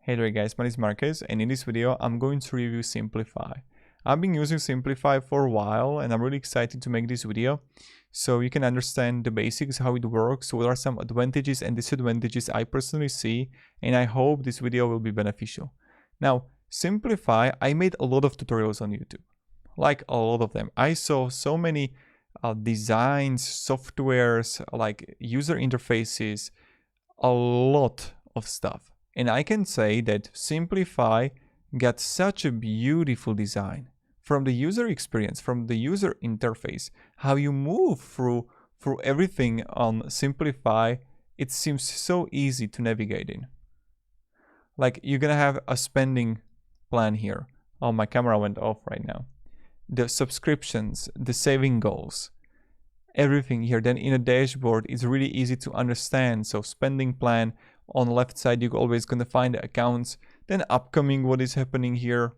Hey there guys, my name is Marquez, and in this video I'm going to review Simplifi. I've been using Simplifi for a while and I'm really excited to make this video so you can understand the basics, how it works, what are some advantages and disadvantages I personally see, and I hope this video will be beneficial. Now, Simplifi, I made a lot of tutorials on YouTube, like a lot of them. I saw so many designs, softwares, like user interfaces, a lot of stuff. And I can say that Simplifi got such a beautiful design from the user experience, from the user interface, how you move through everything on Simplifi. It seems so easy to navigate in. Like you're gonna have a spending plan here. Oh, my camera went off right now. The subscriptions, the saving goals, everything here. Then in a dashboard, it's really easy to understand. So spending plan. On the left side, you're always going to find the accounts, then upcoming, what is happening here.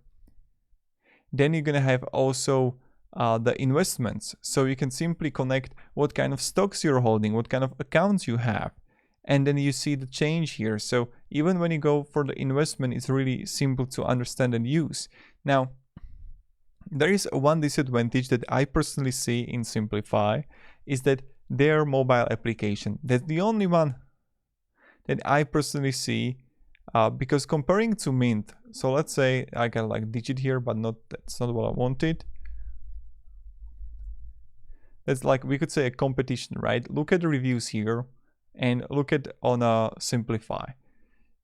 Then you're going to have also the investments. So you can simply connect what kind of stocks you're holding, what kind of accounts you have. And then you see the change here. So even when you go for the investment, it's really simple to understand and use. Now, there is one disadvantage that I personally see in Simplifi is that their mobile application, that's the only one that I personally see, because comparing to Mint, so let's say I got like digit here, but that's not what I wanted. It's like, we could say a competition, right? Look at the reviews here and look at on Simplifi.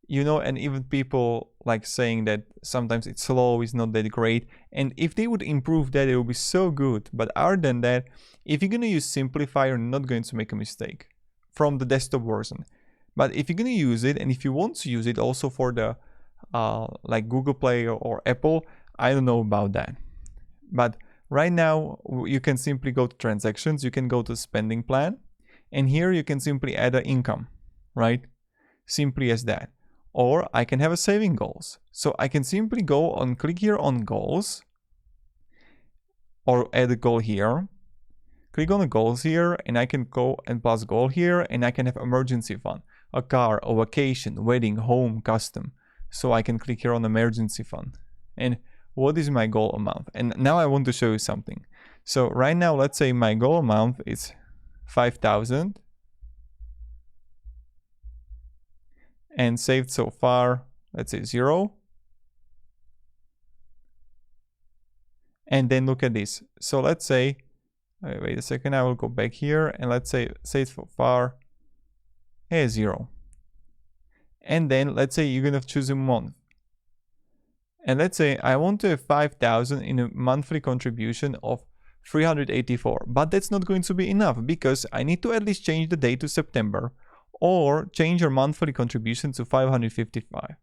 You know, and even people like saying that sometimes it's slow, it's not that great. And if they would improve that, it would be so good. But other than that, if you're gonna use Simplifi, you're not going to make a mistake from the desktop version. But if you're going to use it, and if you want to use it also for the like Google Play or Apple, I don't know about that. But right now, you can simply go to transactions, you can go to spending plan, and here you can simply add an income, right? Simply as that. Or I can have a saving goals. So I can simply go and click here on goals, or add a goal here. Click on the goals here, and I can go and plus goal here, and I can have emergency fund. A car, a vacation, wedding, home, custom. So I can click here on emergency fund. And what is my goal amount? And now I want to show you something. So right now, let's say my goal amount is 5,000. And saved so far, let's say 0. And then look at this. So let's say, wait a second, I will go back here and let's say saved so far. 0. And then let's say you're going to choose a month. And let's say I want to have 5,000 in a monthly contribution of 384. But that's not going to be enough because I need to at least change the date to September or change your monthly contribution to $555.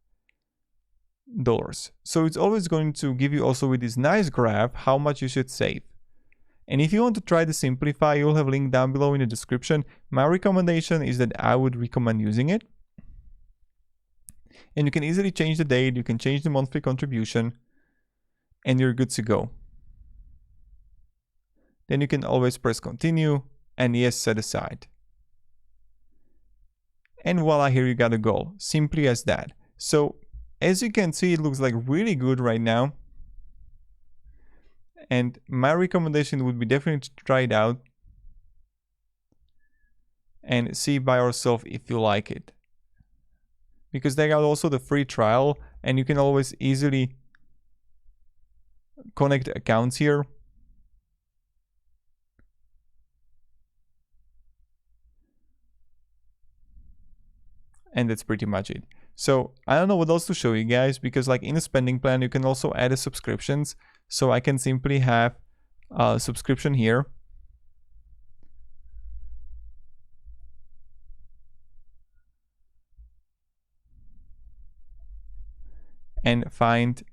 So it's always going to give you also with this nice graph how much you should save. And if you want to try the Simplifi, you'll have a link down below in the description. My recommendation is that I would recommend using it. And you can easily change the date, you can change the monthly contribution, and you're good to go. Then you can always press continue and yes, set aside. And voila, here you got a goal. Simply as that. So as you can see, it looks like really good right now. And my recommendation would be definitely to try it out and see by yourself if you like it. Because they got also the free trial and you can always easily connect accounts here. And that's pretty much it. So I don't know what else to show you guys, because like in a spending plan, you can also add a subscriptions. So I can simply have a subscription here. And find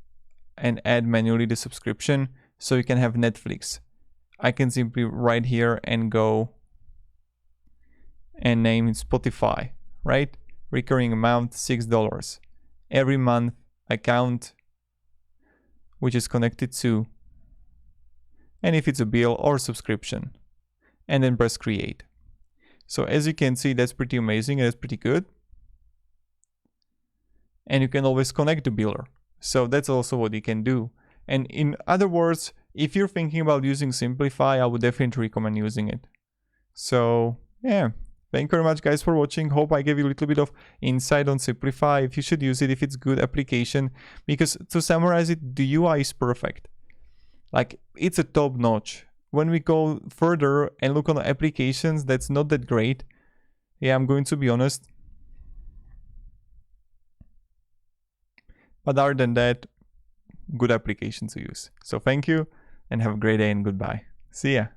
and add manually the subscription. So you can have Netflix. I can simply right here and go and name it Spotify, right? Recurring amount $6 every month, account which is connected to, and if it's a bill or subscription, and then press create. So as you can see, that's pretty amazing and that's pretty good. and you can always connect to Builder. So that's also what you can do. And in other words, if you're thinking about using Simplifi, I would definitely recommend using it. So yeah, thank you very much guys for watching. Hope I gave you a little bit of insight on Simplifi, if you should use it, if it's good application, because to summarize it, the UI is perfect. Like, it's a top notch. When we go further and look on applications, that's not that great. Yeah, I'm going to be honest. But other than that, good application to use. So thank you and have a great day and goodbye. See ya.